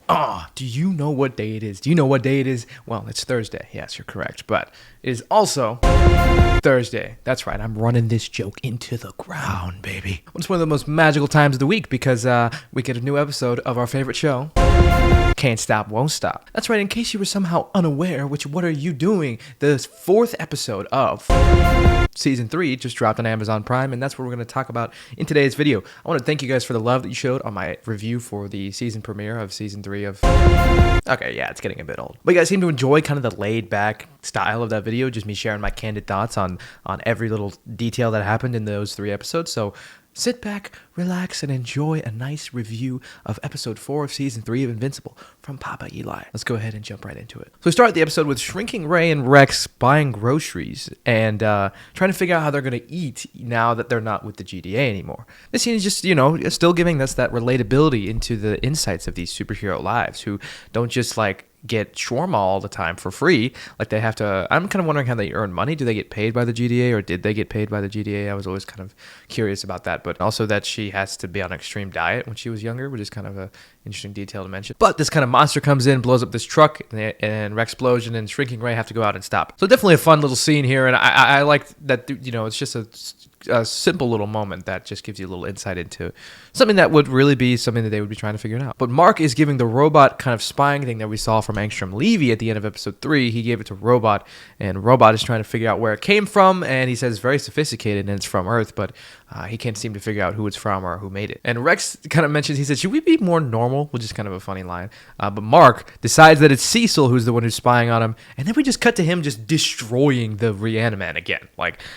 Do you know what day it is? Do you know what day it is? Well, it's Thursday. Yes, you're correct. But it is also Thursday. That's right. I'm running this joke into the ground, baby. It's one of the most magical times of the week because we get a new episode of our favorite show, Can't Stop, Won't Stop. That's right. In case you were somehow unaware, What Are You Doing? The fourth episode of Season 3 just dropped on Amazon Prime, and that's what we're going to talk about in today's video. I want to thank you guys for the love that you showed on my review for the season premiere of Season 3 of... Okay, yeah, it's getting a bit old. But you guys seem to enjoy kind of the laid-back style of that video, just me sharing my candid thoughts on every little detail that happened in those 3 episodes. So sit back, relax, and enjoy a nice review of episode 4 of season 3 of Invincible from Papa Eli. Let's go ahead and jump right into it. So we start the episode with Shrinking Ray and Rex buying groceries and trying to figure out how they're going to eat now that they're not with the GDA anymore. This scene is just, still giving us that relatability into the insights of these superhero lives who don't just get shawarma all the time for free. Like they have to, I'm kind of wondering how they earn money. Do they get paid by the GDA or did they get paid by the GDA? I was always kind of curious about that, but also that she has to be on an extreme diet when she was younger, which is kind of a interesting detail to mention. But this kind of monster comes in, blows up this truck, and Rexplosion and Shrinking Ray have to go out and stop. So definitely a fun little scene here, and I like that, it's just a simple little moment that just gives you a little insight into something that would really be something that they would be trying to figure out. But Mark is giving the robot kind of spying thing that we saw from Angstrom Levy at the end of episode 3. He gave it to Robot, and Robot is trying to figure out where it came from, and he says it's very sophisticated and it's from Earth, but he can't seem to figure out who it's from or who made it. And Rex kind of mentions, he said, should we be more normal? Which is kind of a funny line. But Mark decides that it's Cecil who's the one who's spying on him, and then we just cut to him just destroying the Reaniman again.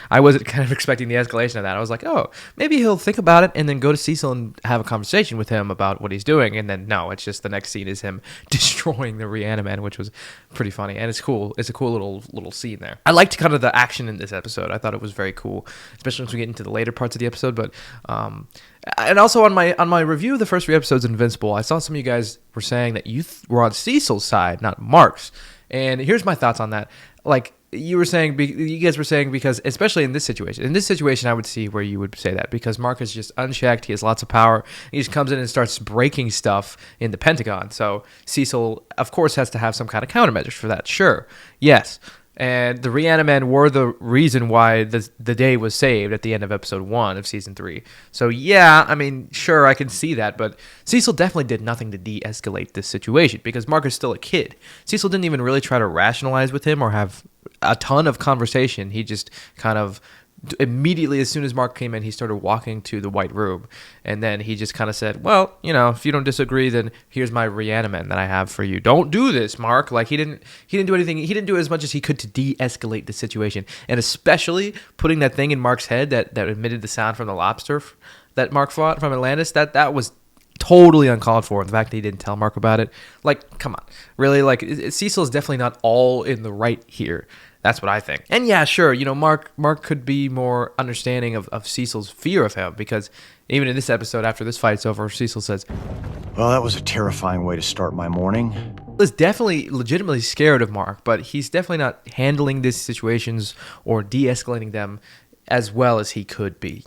I wasn't kind of expecting the escalation of that. I was like, oh, maybe he'll think about it and then go to Cecil and have a conversation with him about what he's doing. And then no, it's just the next scene is him destroying the Reaniman, which was pretty funny. And it's cool. It's a cool little scene there. I liked kind of the action in this episode. I thought it was very cool, especially once we get into the later parts of the episode. But and also on my review of the first 3 episodes of Invincible, I saw some of you guys were saying that you were on Cecil's side, not Mark's. And here's my thoughts on that. You guys were saying because, especially in this situation, I would see where you would say that because Mark is just unchecked. He has lots of power. He just comes in and starts breaking stuff in the Pentagon. So Cecil, of course, has to have some kind of countermeasures for that. Sure. Yes. And the Reaniman were the reason why the day was saved at the end of episode 1 of season 3. So yeah, I mean, sure, I can see that, but Cecil definitely did nothing to de-escalate this situation because Mark is still a kid. Cecil didn't even really try to rationalize with him or have a ton of conversation. He just kind of immediately, as soon as Mark came in, he started walking to the White Room, and then he just kind of said, well, if you don't disagree, then here's my Reaniman that I have for you. Don't do this, Mark. He didn't do anything. He didn't do as much as he could to de-escalate the situation, and especially putting that thing in Mark's head that emitted the sound from the lobster that Mark fought from Atlantis. That was totally uncalled for. The fact that he didn't tell Mark about it, come on, really, Cecil is definitely not all in the right here. That's what I think. And yeah, sure, Mark could be more understanding of Cecil's fear of him because even in this episode, after this fight's over, Cecil says, well, that was a terrifying way to start my morning. Is definitely legitimately scared of Mark, but he's definitely not handling these situations or de-escalating them as well as he could be.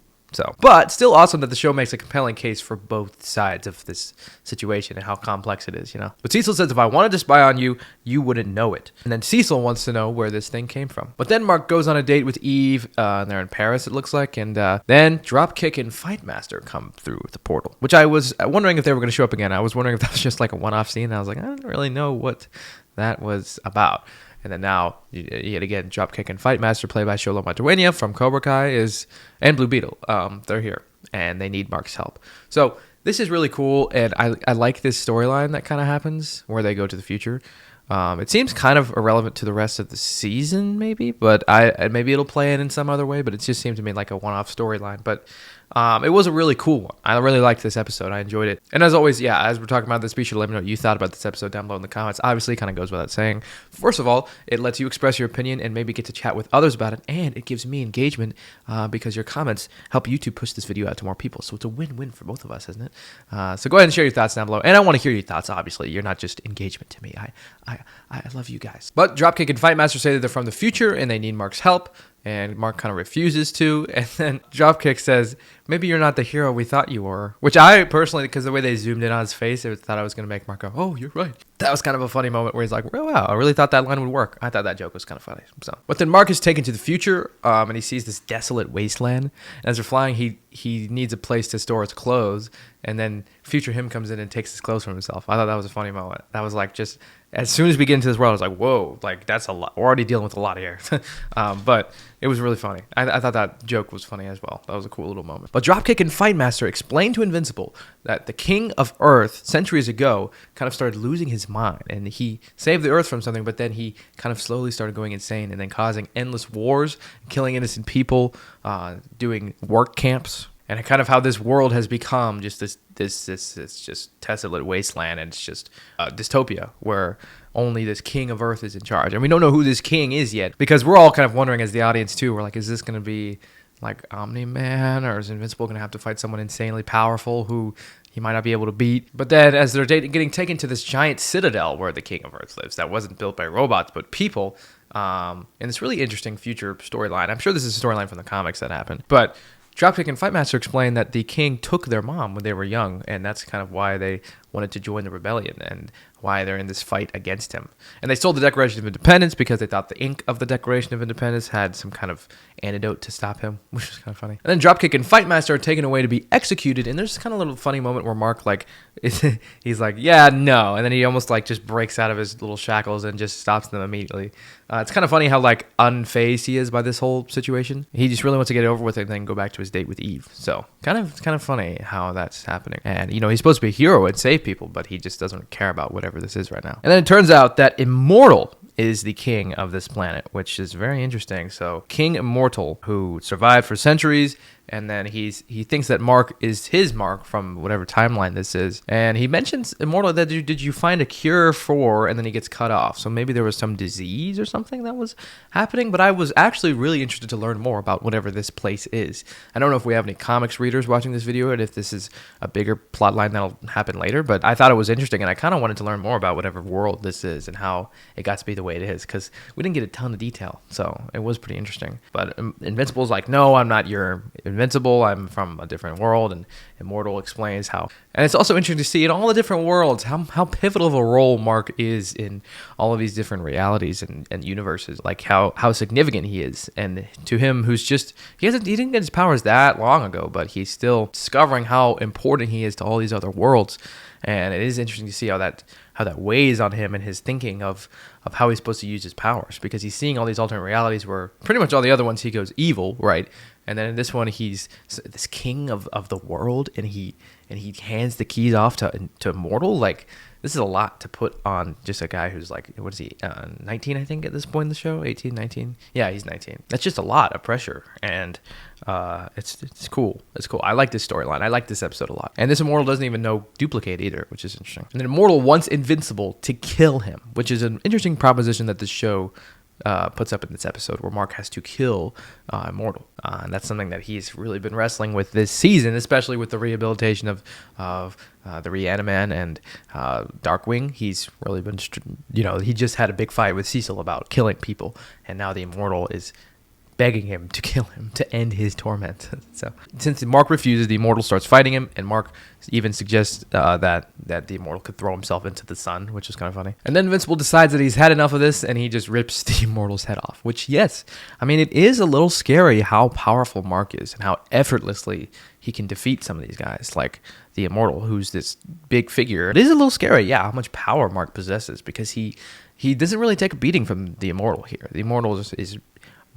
But still awesome that the show makes a compelling case for both sides of this situation and how complex it is, But Cecil says, if I wanted to spy on you, you wouldn't know it. And then Cecil wants to know where this thing came from. But then Mark goes on a date with Eve, and they're in Paris, it looks like, and then Dropkick and Fightmaster come through the portal, which I was wondering if they were going to show up again. I was wondering if that was just a one-off scene, and I was like, I don't really know what that was about. And then now, yet again, Dropkick and Fightmaster, played by Xolo Maridueña from Cobra Kai, and Blue Beetle. They're here, and they need Mark's help. So this is really cool, and I like this storyline that kind of happens, where they go to the future. It seems kind of irrelevant to the rest of the season, maybe, but maybe it'll play in some other way, but it just seemed to me like a one-off storyline. But it was a really cool one. I really liked this episode. I enjoyed it. And as always, yeah, as we're talking about this, be sure to let me know what you thought about this episode down below in the comments. Obviously, it kind of goes without saying. First of all, it lets you express your opinion and maybe get to chat with others about it, and it gives me engagement because your comments help YouTube push this video out to more people. So it's a win-win for both of us, isn't it? So go ahead and share your thoughts down below. And I want to hear your thoughts, obviously. You're not just engagement to me. I love you guys. But Dropkick and Fightmaster say that they're from the future and they need Mark's help. And Mark kind of refuses to. And then Dropkick says, maybe you're not the hero we thought you were. Which I personally, because the way they zoomed in on his face, I thought I was going to make Mark go, oh, you're right. That was kind of a funny moment where he's like, oh, wow, I really thought that line would work. I thought that joke was kind of funny. But then Mark is taken to the future, and he sees this desolate wasteland. And as they're flying, he needs a place to store his clothes. And then future him comes in and takes his clothes from himself. I thought that was a funny moment. That was like just... As soon as we get into this world, I was like, whoa, like that's a lot. We're already dealing with a lot here. But it was really funny. I thought that joke was funny as well. That was a cool little moment. But Dropkick and Fightmaster explained to Invincible that the King of Earth, centuries ago, kind of started losing his mind. And he saved the Earth from something, but then he kind of slowly started going insane and then causing endless wars, killing innocent people, doing work camps. And kind of how this world has become just this just desolate wasteland, and it's just dystopia where only this king of Earth is in charge. And we don't know who this king is yet, because we're all kind of wondering as the audience too. We're like, is this going to be like Omni-Man, or is Invincible going to have to fight someone insanely powerful who he might not be able to beat? But then as they're getting taken to this giant citadel where the king of Earth lives, that wasn't built by robots but people, and it's really interesting future storyline. I'm sure this is a storyline from the comics that happened, but Dropkick and Fightmaster explained that the king took their mom when they were young, and that's kind of why they wanted to join the rebellion and why they're in this fight against him. And they stole the Declaration of Independence because they thought the ink of the Declaration of Independence had some kind of antidote to stop him, which was kind of funny. And then Dropkick and Fightmaster are taken away to be executed, and there's kind of a little funny moment where Mark, like, he's like, yeah, no, and then he almost, like, just breaks out of his little shackles and just stops them immediately. It's kind of funny how, like, unfazed he is by this whole situation. He just really wants to get it over with and then go back to his date with Eve. So, kind of funny how that's happening. And, you know, he's supposed to be a hero and save people, but he just doesn't care about whatever this is right now. And then it turns out that Immortal is the king of this planet, which is very interesting. So King Immortal, who survived for centuries, and then he thinks that Mark is his Mark from whatever timeline this is. And he mentions Immortal that did you find a cure for, and then he gets cut off. So maybe there was some disease or something that was happening. But I was actually really interested to learn more about whatever this place is. I don't know if we have any comics readers watching this video and if this is a bigger plot line that'll happen later, but I thought it was interesting, and I kind of wanted to learn more about whatever world this is and how it got to be the way it is, because we didn't get a ton of detail. So it was pretty interesting. But Invincible's like, no, I'm not your Invincible, I'm from a different world. And Immortal explains how, and it's also interesting to see in all the different worlds how pivotal of a role Mark is in all of these different realities and universes, like how significant he is. And to him, who's just he didn't get his powers that long ago, but he's still discovering how important he is to all these other worlds. And it is interesting to see how that weighs on him and his thinking of how he's supposed to use his powers, because he's seeing all these alternate realities where pretty much all the other ones he goes evil, right? And then in this one, he's this king of the world, and he hands the keys off to Immortal. Like, this is a lot to put on just a guy who's like, what is he, 19, I think, at this point in the show? 18, 19? Yeah, he's 19. That's just a lot of pressure, and it's cool. It's cool. I like this storyline. I like this episode a lot. And this Immortal doesn't even know Duplicate either, which is interesting. And then Immortal wants Invincible to kill him, which is an interesting proposition that this show puts up in this episode, where Mark has to kill Immortal. And that's something that he's really been wrestling with this season, especially with the rehabilitation of the Reaniman and Darkwing. He's really been, he just had a big fight with Cecil about killing people, and now the Immortal is begging him to kill him to end his torment. So since Mark refuses, the Immortal starts fighting him, and Mark even suggests that the Immortal could throw himself into the sun, which is kind of funny. And then Invincible decides that he's had enough of this, and he just rips the Immortal's head off, which, yes, I mean, it is a little scary how powerful Mark is and how effortlessly he can defeat some of these guys, like the Immortal, who's this big figure. It is a little scary, yeah, how much power Mark possesses, because he doesn't really take a beating from the Immortal here. The Immortal is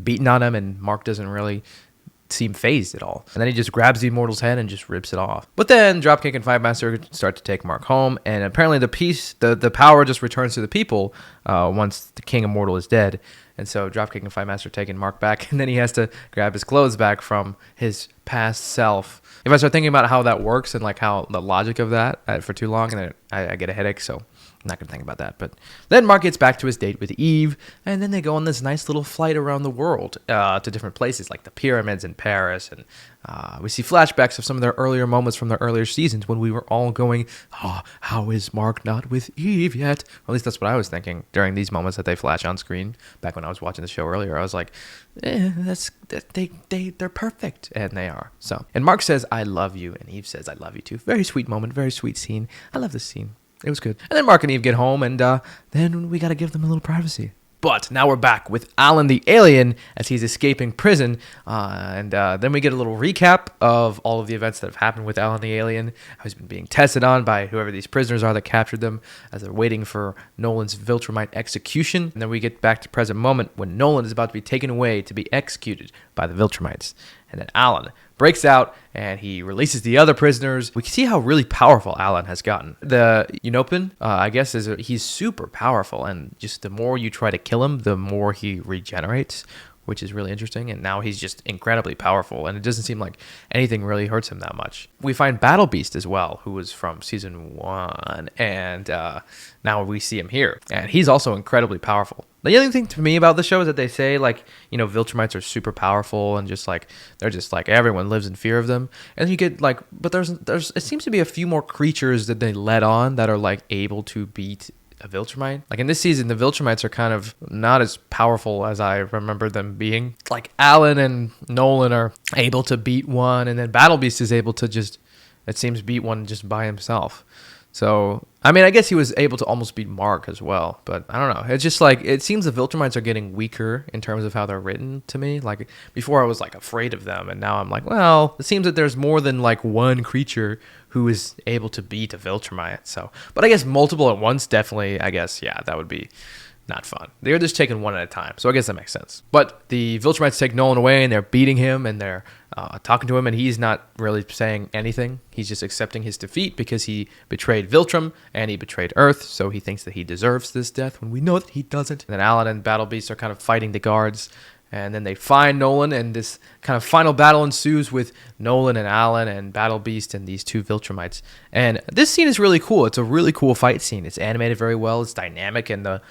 beating on him, and Mark doesn't really seem phased at all. And then he just grabs the Immortal's head and just rips it off. But then Dropkick and Fightmaster start to take Mark home, and apparently the power just returns to the people once the King Immortal is dead. And so Dropkick and Fightmaster are taking Mark back, and then he has to grab his clothes back from his past self. If I start thinking about how that works and like how the logic of that for too long, and then I get a headache, so I'm not going to think about that. But then Mark gets back to his date with Eve, and then they go on this nice little flight around the world to different places, like the pyramids in Paris and We see flashbacks of some of their earlier moments from their earlier seasons when we were all going, oh, how is Mark not with Eve yet? Or at least that's what I was thinking during these moments that they flash on screen. Back when I was watching the show earlier, I was like, they're perfect. And they are. So, and Mark says, I love you. And Eve says, I love you too. Very sweet moment, very sweet scene. I love this scene. It was good. And then Mark and Eve get home, and then we got to give them a little privacy. But now we're back with Allen the alien as he's escaping prison. And then we get a little recap of all of the events that have happened with Allen the alien, how he's been being tested on by whoever these prisoners are that captured them as they're waiting for Nolan's Viltrumite execution. And then we get back to present moment when Nolan is about to be taken away to be executed by the Viltrumites. And then Allen breaks out and he releases the other prisoners. We can see how really powerful Allen has gotten. The Unopin, I guess, he's super powerful. And just the more you try to kill him, the more he regenerates, which is really interesting. And now he's just incredibly powerful. And it doesn't seem like anything really hurts him that much. We find Battle Beast as well, who was from season 1. And now we see him here. And he's also incredibly powerful. The other thing to me about the show is that they say, like, you know, Viltrumites are super powerful and just like, they're just like, everyone lives in fear of them. And you get like, but there's it seems to be a few more creatures that they let on that are like able to beat a Viltrumite. Like in this season, the Viltrumites are kind of not as powerful as I remember them being. Like Allen and Nolan are able to beat one, and then Battle Beast is able to just, it seems, beat one just by himself. So, I mean, I guess he was able to almost beat Mark as well, but I don't know. It's just like, it seems the Viltrumites are getting weaker in terms of how they're written to me. Like, before I was like afraid of them, and now I'm like, well, it seems that there's more than like one creature who is able to beat a Viltrumite. So, but I guess multiple at once, definitely, I guess, yeah, that would be not fun. They're just taking one at a time, so I guess that makes sense. But the Viltrumites take Nolan away, and they're beating him, and they're talking to him, and he's not really saying anything. He's just accepting his defeat because he betrayed Viltrum, and he betrayed Earth, so he thinks that he deserves this death when we know that he doesn't. And then Allen and Battle Beast are kind of fighting the guards, and then they find Nolan, and this kind of final battle ensues with Nolan and Allen and Battle Beast and these two Viltrumites. And this scene is really cool. It's a really cool fight scene. It's animated very well. It's dynamic, and the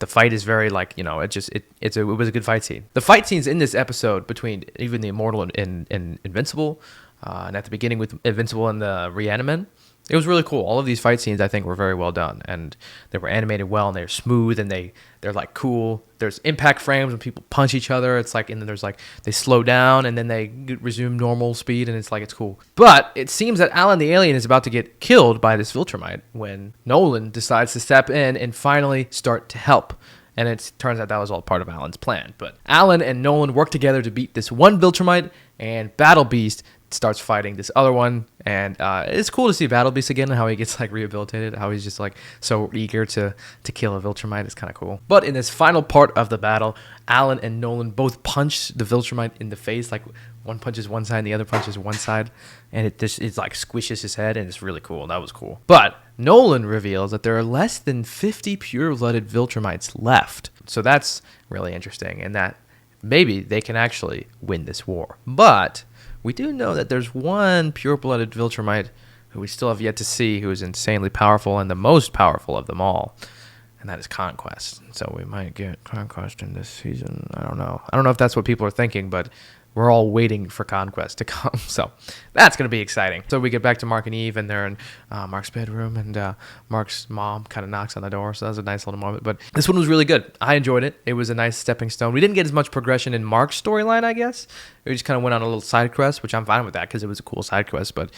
fight is very, like, you know, it was a good fight scene. The fight scenes in this episode between even the Immortal and Invincible, and at the beginning with Invincible and the Reaniman, it was really cool. All of these fight scenes, I think, were very well done, and they were animated well, and they're smooth, and they're like cool. There's impact frames when people punch each other. It's like, and then there's like, they slow down, and then they resume normal speed, and it's like, it's cool. But it seems that Allen the alien is about to get killed by this Viltrumite when Nolan decides to step in and finally start to help. And it turns out that was all part of Allen's plan. But Allen and Nolan work together to beat this one Viltrumite, and Battle Beast starts fighting this other one. And it's cool to see Battle Beast again and how he gets like rehabilitated, how he's just like so eager to kill a Viltrumite. It's kind of cool. But in this final part of the battle, Allen and Nolan both punch the Viltrumite in the face. Like one punches one side and the other punches one side, and it like squishes his head, and it's really cool. That was cool. But Nolan reveals that there are less than 50 pure-blooded Viltrumites left. So that's really interesting, and that maybe they can actually win this war. But we do know that there's one pure-blooded Viltrumite who we still have yet to see, who is insanely powerful and the most powerful of them all, and that is Conquest. So we might get Conquest in this season. I don't know. I don't know if that's what people are thinking, but we're all waiting for Conquest to come. So that's going to be exciting. So we get back to Mark and Eve, and they're in Mark's bedroom, and Mark's mom kind of knocks on the door. So that was a nice little moment. But this one was really good. I enjoyed it. It was a nice stepping stone. We didn't get as much progression in Mark's storyline, I guess. We just kind of went on a little side quest, which I'm fine with that because it was a cool side quest. But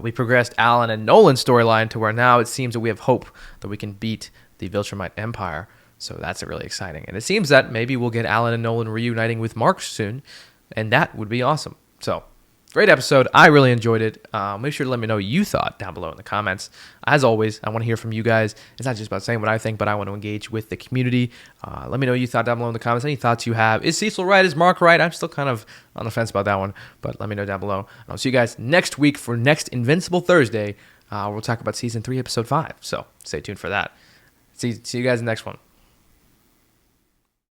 we progressed Allen and Nolan's storyline to where now it seems that we have hope that we can beat the Viltrumite Empire. So that's really exciting. And it seems that maybe we'll get Allen and Nolan reuniting with Mark soon. And that would be awesome. So, great episode. I really enjoyed it. Make sure to let me know what you thought down below in the comments. As always, I want to hear from you guys. It's not just about saying what I think, but I want to engage with the community. Let me know what you thought down below in the comments. Any thoughts you have. Is Cecil right? Is Mark right? I'm still kind of on the fence about that one, but let me know down below. And I'll see you guys next week for next Invincible Thursday. We'll talk about Season 3, Episode 5. So, stay tuned for that. See you guys in the next one.